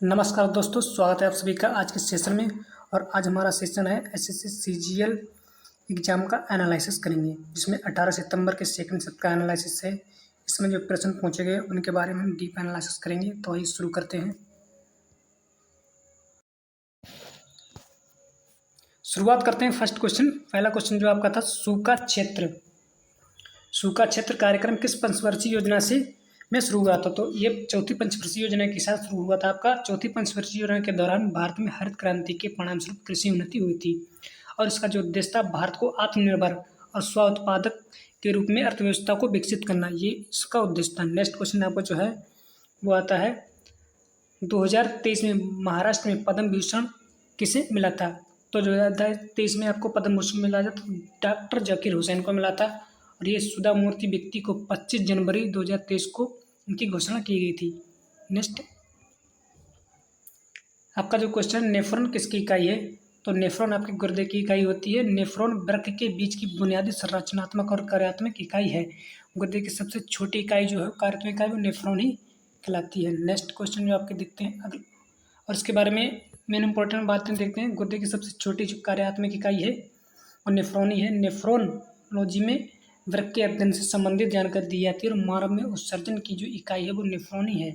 नमस्कार दोस्तों, स्वागत है आप सभी का आज के सेशन में। और आज हमारा सेशन है एसएससी सीजीएल एग्ज़ाम का एनालिसिस करेंगे, जिसमें 18 सितंबर के सेकंड शिफ्ट का एनालिसिस है। इसमें जो प्रश्न पूछे गए उनके बारे में हम डीप एनालिसिस करेंगे। तो आइए शुरू करते हैं। शुरुआत करते हैं फर्स्ट क्वेश्चन। पहला क्वेश्चन जो आपका था, सूखा क्षेत्र कार्यक्रम किस पंचवर्षीय योजना से में शुरू हुआ था? तो ये चौथी पंचवर्षीय योजना के साथ शुरू हुआ था आपका। चौथी पंचवर्षीय योजना के दौरान भारत में हरित क्रांति के परिणामस्वरूप कृषि उन्नति हुई थी, और इसका जो उद्देश्य था भारत को आत्मनिर्भर और स्व उत्पादक के रूप में अर्थव्यवस्था को विकसित करना, ये इसका उद्देश्य था। नेक्स्ट क्वेश्चन आपका जो है वो आता है 2023 में महाराष्ट्र में पद्म विभूषण किसे मिला था? तो 2023 में आपको पद्म भूषण मिला था तो डॉक्टर जाकिर हुसैन को मिला था, और ये सुधा मूर्ति व्यक्ति को 25 जनवरी 2023 को उनकी घोषणा की गई थी। नेक्स्ट आपका जो क्वेश्चन, नेफ्रॉन किसकी इकाई है? तो नेफ्रॉन आपके गुर्दे की इकाई होती है। नेफ्रॉन वृक्क के बीच की बुनियादी संरचनात्मक और कार्यात्मक इकाई है। गुर्दे की सबसे छोटी इकाई जो है कार्यात्मक इकाई वो नेफ्रॉन ही कहलाती है। नेक्स्ट क्वेश्चन जो आपके देखते हैं अगले, और इसके बारे में मेन इंपॉर्टेंट बातें देखते हैं। गुर्दे की सबसे छोटी जो कार्यात्मक इकाई है वो नेफ्रॉन ही है। नेफ्रोनोलॉजी में वृक्क के अध्ययन से संबंधित जानकारी दी जाती है, और मानव में उत्सर्जन की जो इकाई है वो नेफ्रॉन ही है।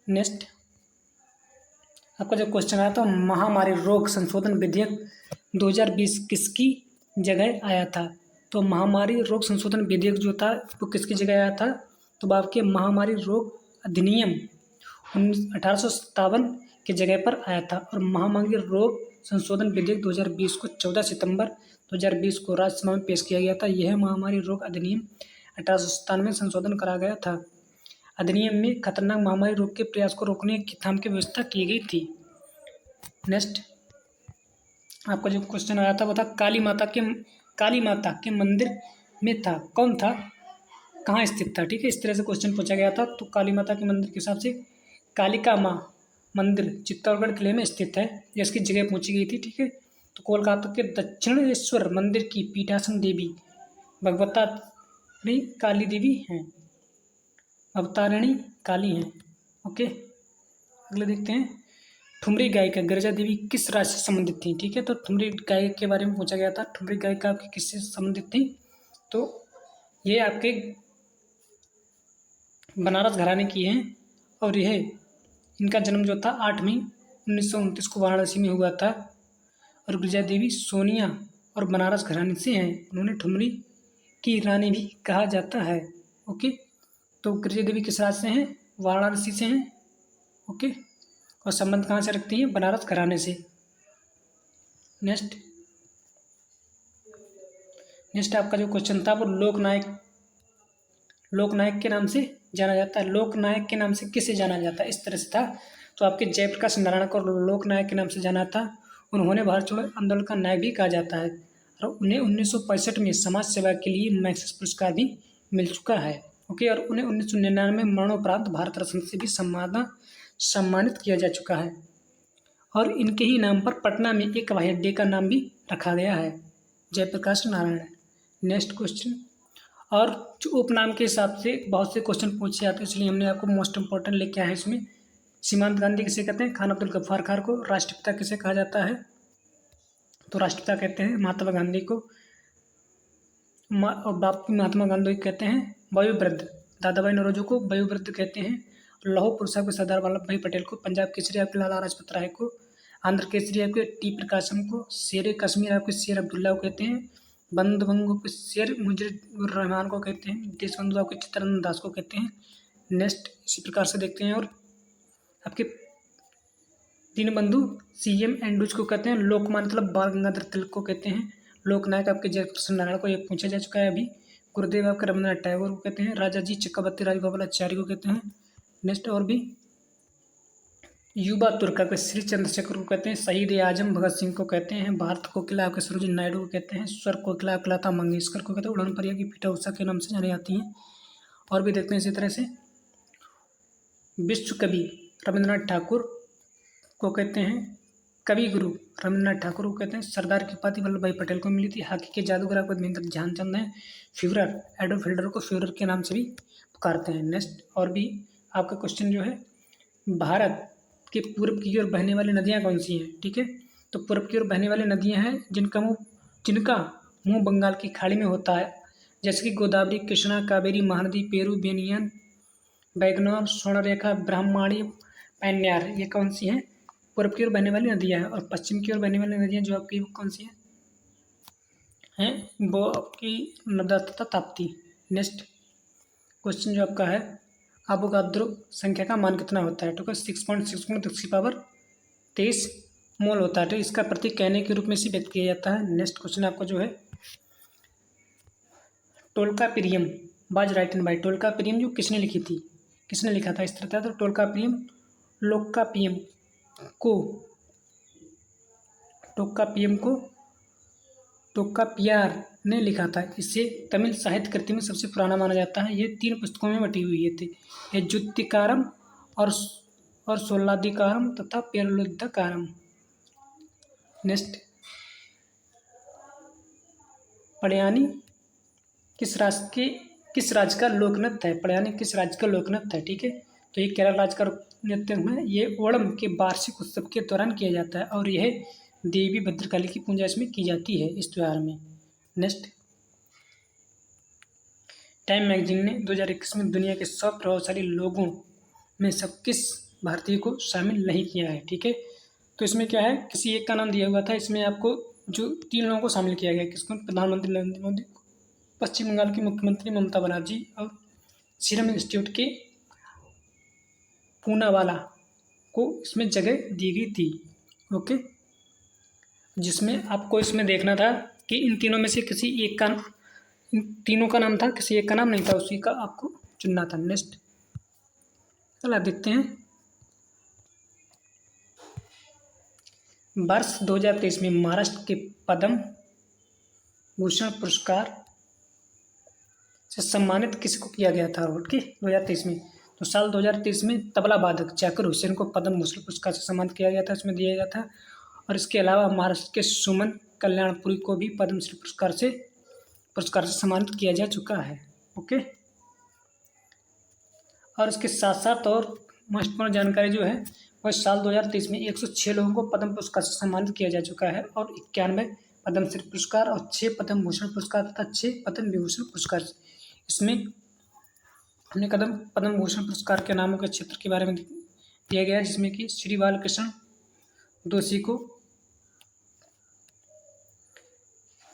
नेक्स्ट आपका जो क्वेश्चन आया था, महामारी रोग संशोधन विधेयक 2020 किसकी जगह आया था? तो महामारी रोग संशोधन विधेयक जो था वो किसकी जगह आया था? तो आपके महामारी रोग अधिनियम 1857 की जगह पर आया था। और महामारी रोग संशोधन विधेयक 2020 को 14 सितंबर 2020 को राज्यसभा में पेश किया गया था। यह महामारी रोग अधिनियम 1897 में संशोधन करा गया था। अधिनियम में खतरनाक महामारी रोग के प्रयास को रोकने की थाम की व्यवस्था की गई थी। नेक्स्ट आपका जो क्वेश्चन आया था वो था काली माता के मंदिर में था, कौन था, कहाँ स्थित था? ठीक है, इस तरह से क्वेश्चन पूछा गया था। तो काली माता के मंदिर के हिसाब से कालिका माँ मंदिर चित्तौड़गढ़ किले में स्थित है, ये इसकी जगह पूछी गई थी। ठीक है, तो कोलकाता के दक्षिणेश्वर मंदिर की पीठासन देवी भगवतारिणी काली देवी हैं, अवतारिणी काली हैं। ओके, अगले देखते हैं, ठुमरी गायिका गिरिजा देवी किस राज्य से संबंधित थी? ठीक है, तो ठुमरी गायिका के बारे में पूछा गया था। ठुमरी गायिका आपकी किससे संबंधित थी? तो ये आपके बनारस घराने की हैं, और यह इनका जन्म जो था 8 मई 1929 को वाराणसी में हुआ था। और गिरिजा देवी सोनिया और बनारस घराने से हैं। उन्होंने ठुमरी की रानी भी कहा जाता है। ओके, तो गिरिजा देवी किस राज्य से हैं? वाराणसी से हैं। ओके, और संबंध कहाँ से रखती हैं? बनारस घराने से। नेक्स्ट आपका जो क्वेश्चन था वो लोकनायक के नाम से जाना जाता है। लोकनायक के नाम से किसे जाना जाता है? इस तरह से था। तो आपके जयप्रकाश नारायण को लोकनायक के नाम से जाना था। उन्होंने भारत छोड़ो आंदोलन का नायक भी कहा जाता है, और उन्हें 1965 में समाज सेवा के लिए मैक्सिस पुरस्कार भी मिल चुका है। ओके, और उन्हें 1999 में मरणोपरांत भारत रत्न से भी सम्मानित किया जा चुका है। और इनके ही नाम पर पटना में एक हवाई अड्डे का नाम भी रखा गया है, जयप्रकाश नारायण। नेक्स्ट क्वेश्चन, और जो उपनाम के हिसाब से बहुत से क्वेश्चन पूछे जाते हैं, इसलिए हमने आपको मोस्ट इंपॉर्टेंट लेके आए हैं इसमें। सीमांत गांधी किसे कहते हैं? खान अब्दुल गफ्फार खान को। राष्ट्रपिता किसे कहा जाता है? तो राष्ट्रपिता कहते हैं महात्मा गांधी को। और बापू महात्मा गांधी कहते हैं वयोवृद्ध। दादा भाई नौरोजी को वयोवृद्ध कहते हैं। लौह पुरुष आपके सरदार वल्लभ भाई पटेल को। पंजाब केसरी आपके लाला लाजपत राय को। आंध्र केसरी आपके टी प्रकाशम को। शेर कश्मीर आपके शेर अब्दुल्ला को कहते हैं। बंधु बंगु के शेर मुजीबुर रहमान को कहते हैं। देशबंधु आपके चित्तरंजन दास को कहते हैं। नेक्स्ट इसी प्रकार से देखते हैं, और आपके दीनबंधु CM एंड्रूज को कहते हैं। लोकमान्य तिलक बाल गंगाधर तिलक को कहते हैं। लोकनायक आपके जयप्रकाश नारायण को, ये पूछा जा चुका है अभी। गुरुदेव आपके रविन्द्रनाथ टैगोर को कहते हैं। राजा जी चक्रवर्ती राजगोपालाचारी को कहते हैं। नेक्स्ट और भी युवा तुर्क के श्री चंद्रशेखर को कहते हैं। शहीद आजम भगत सिंह को कहते हैं। भारत कोकिला आपके सरोजिनी नायडू को कहते हैं। स्वर कोकिला आपके लता मंगेशकर को कहते हैं। उड़न परिया की पीटा उषा के नाम से जानी जाती हैं। और भी देखते हैं इसी तरह से, विश्व कवि रविन्द्रनाथ ठाकुर को कहते हैं। कवि गुरु रविन्द्रनाथ ठाकुर को कहते हैं। सरदार की उपाधि वल्लभ भाई पटेल को मिली थी। हॉकी के जादूगर आपको मेजर ध्यानचंद हैं। फ्यूरर एडोल्फ हिटलर को फ्यूरर के नाम से भी पुकारते हैं। नेक्स्ट और भी आपका क्वेश्चन जो है, भारत कि पूर्व की ओर बहने वाली नदियाँ कौन सी हैं, ठीक है। तो पूर्व की ओर बहने वाली नदियाँ हैं जिनका मुँह बंगाल की खाड़ी में होता है, जैसे कि गोदावरी, कृष्णा, कावेरी, महानदी, पेरू, बेनियन, बैगनौर, स्वर्णरेखा, ब्रह्मणी, पैन्यार, ये कौन सी हैं, पूर्व की ओर बहने वाली नदियाँ हैं। और पश्चिम की ओर बहने वाली नदियाँ जो आपकी वो कौन सी हैं वो आपकी नर्मदा तथा ताप्ती। नेक्स्ट क्वेश्चन जो आपका है, अवोगाद्रो संख्या का मान कितना होता है, तो 6.6 × 10⁻23 मोल होता है। तो इसका प्रतीक कहने के रूप में इसे व्यक्त किया जाता है। नेक्स्ट क्वेश्चन आपका जो है, टोल्काप्रियम वाज राइटन बाय, टोल्काप्रियम जो किसने लिखी थी, किसने लिखा था इस तरह था। तो टोल्काप्रियम लोक्कापियम को टोक्कापियार ने लिखा था। इसे तमिल साहित्य कृति में सबसे पुराना माना जाता है। ये 3 पुस्तकों में बटी हुई थी, ये जुत्तिकारम और सोल्लाधिकारम तथा पेरलुद्धाकारम। नेक्स्ट, पड़यानी किस राज्य का लोक नृत्य है, पड़यानी किस राज्य का लोक नृत्य है, ठीक है। तो ये केरल राज्य का नृत्य है। ये ओणम के वार्षिक उत्सव के दौरान किया जाता है और यह देवी भद्रकाली की पूजा इसमें की जाती है इस त्योहार में। नेक्स्ट, टाइम मैगजीन ने 2021 में दुनिया के 100 प्रभावशाली लोगों में सब किस भारतीय को शामिल नहीं किया है, ठीक है। तो इसमें क्या है, किसी एक का नाम दिया हुआ था, इसमें आपको जो 3 लोगों को शामिल किया गया, किसको, प्रधानमंत्री नरेंद्र मोदी, पश्चिम बंगाल की मुख्यमंत्री ममता बनर्जी और सीरम इंस्टीट्यूट के पूनावाला को इसमें जगह दी गई थी। ओके, जिसमें आपको इसमें देखना था कि इन तीनों में से किसी एक का, इन तीनों का नाम था, किसी एक का नाम नहीं था, उसी का आपको चुनना था। नेक्स्ट चला देखते हैं, वर्ष 2023 में महाराष्ट्र के पद्म भूषण पुरस्कार से सम्मानित किसको किया गया था, ओके, 2023 में। तो साल 2023 में तबला वादक जाकिर हुसैन को पद्म भूषण पुरस्कार से सम्मानित किया गया था, इसमें दिया गया था। और इसके अलावा महाराष्ट्र के सुमन कल्याणपुरी को भी पद्मश्री पुरस्कार से सम्मानित किया जा चुका है। ओके, और इसके साथ साथ और महत्वपूर्ण जानकारी जो है, वह साल 2023 में 106 लोगों को पद्म पुरस्कार से सम्मानित किया जा चुका है और 91 पद्मश्री पुरस्कार और 6 पद्म भूषण पुरस्कार तथा 6 पद्म विभूषण पुरस्कार। इसमें हमने पद्म भूषण पुरस्कार के नामों के क्षेत्र के बारे में दिया गया है, जिसमें कि श्री बालकृष्ण दोषी को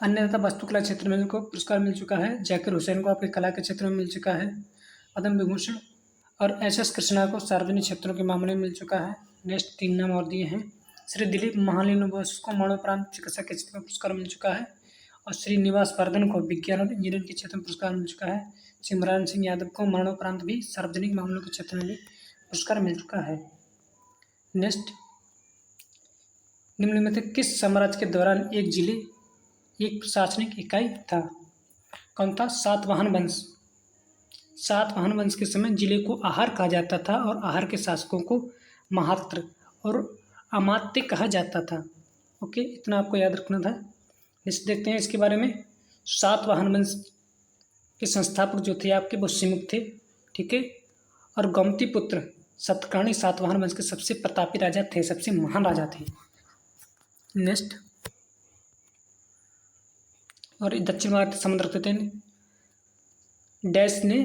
अन्य तथा वास्तुकला क्षेत्र में को पुरस्कार मिल चुका है, जाकिर हुसैन को आपके कला के क्षेत्र में मिल चुका है पद्म विभूषण, और SS कृष्णा को सार्वजनिक क्षेत्रों के मामले में मिल चुका है। नेक्स्ट 3 नाम और दिए हैं, श्री दिलीप महालिंग बोस को मरणोपरांत चिकित्सा के क्षेत्र में पुरस्कार मिल चुका है और श्रीनिवास वर्धन को विज्ञान और इंजीनियरिंग के क्षेत्र में पुरस्कार मिल चुका है। सिमरन सिंह यादव को मरणोपरांत भी सार्वजनिक मामलों के क्षेत्र में भी पुरस्कार मिल चुका है। नेक्स्ट, निम्न में से किस साम्राज्य के दौरान एक जिले एक प्रशासनिक इकाई था, कौन था, सातवाहन वंश। सातवाहन वंश के समय जिले को आहार कहा जाता था और आहार के शासकों को महात्र और अमात्य कहा जाता था। ओके, इतना आपको याद रखना था। इस देखते हैं इसके बारे में। सातवाहन वंश के संस्थापक जो थे आपके वो सिमुक थे, ठीक है, और गोमती पुत्र सतकर्णी सातवाहन वंश के सबसे प्रतापी राजा थे, सबसे महान राजा थे। नेक्स्ट, और दक्षिण भारत समुद्र तट डैश ने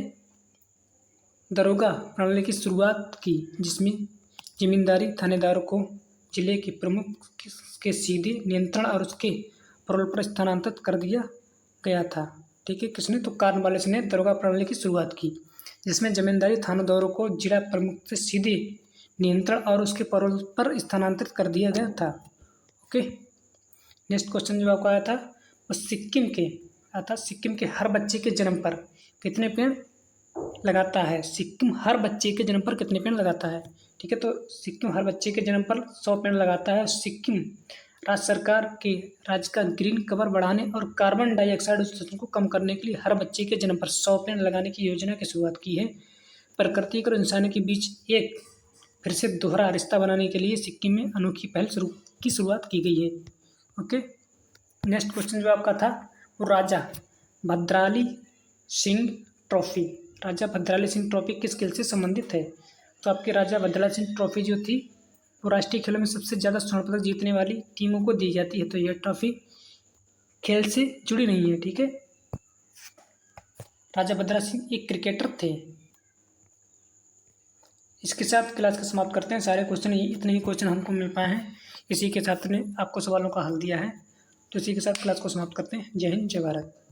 दरोगा प्रणाली की शुरुआत की, जिसमें जमींदारी थानेदारों को जिले के प्रमुख के सीधे नियंत्रण और उसके परोल पर स्थानांतरित कर दिया गया था, ठीक है। किसने, तो कॉर्नवालिस ने दरोगा प्रणाली की शुरुआत की, जिसमें जमींदारी थानेदारों को जिला प्रमुख से सीधे नियंत्रण और उसके परोल पर स्थानांतरित कर दिया गया था। ओके, नेक्स्ट क्वेश्चन जो आपको आया था वो सिक्किम के हर बच्चे के जन्म पर कितने पेड़ लगाता है, सिक्किम हर बच्चे के जन्म पर कितने पेड़ लगाता है, ठीक है। तो सिक्किम हर बच्चे के जन्म पर 100 पेड़ लगाता है। सिक्किम राज्य सरकार के राज्य का ग्रीन कवर बढ़ाने और कार्बन डाइऑक्साइड उत्सर्जन को कम करने के लिए हर बच्चे के जन्म पर 100 पेड़ लगाने की योजना की शुरुआत की है। प्रकृति और इंसानी के बीच एक फिर से दोहरा रिश्ता बनाने के लिए सिक्किम में अनोखी पहल की शुरुआत की गई है। ओके, नेक्स्ट क्वेश्चन जो आपका था वो राजा भद्राली सिंह ट्रॉफी किस खेल से संबंधित है। तो आपकी राजा भद्राली सिंह ट्रॉफी जो थी वो राष्ट्रीय खेलों में सबसे ज़्यादा स्वर्ण पदक जीतने वाली टीमों को दी जाती है। तो यह ट्रॉफी खेल से जुड़ी नहीं है, ठीक है। राजा भद्रा सिंह एक क्रिकेटर थे। इसके साथ क्लास का समाप्त करते हैं। सारे क्वेश्चन इतने ही क्वेश्चन हमको मिल पाए हैं। इसी के साथ ने आपको सवालों का हल दिया है। तो इसी के साथ क्लास को समाप्त करते हैं। जय हिंद, जय भारत।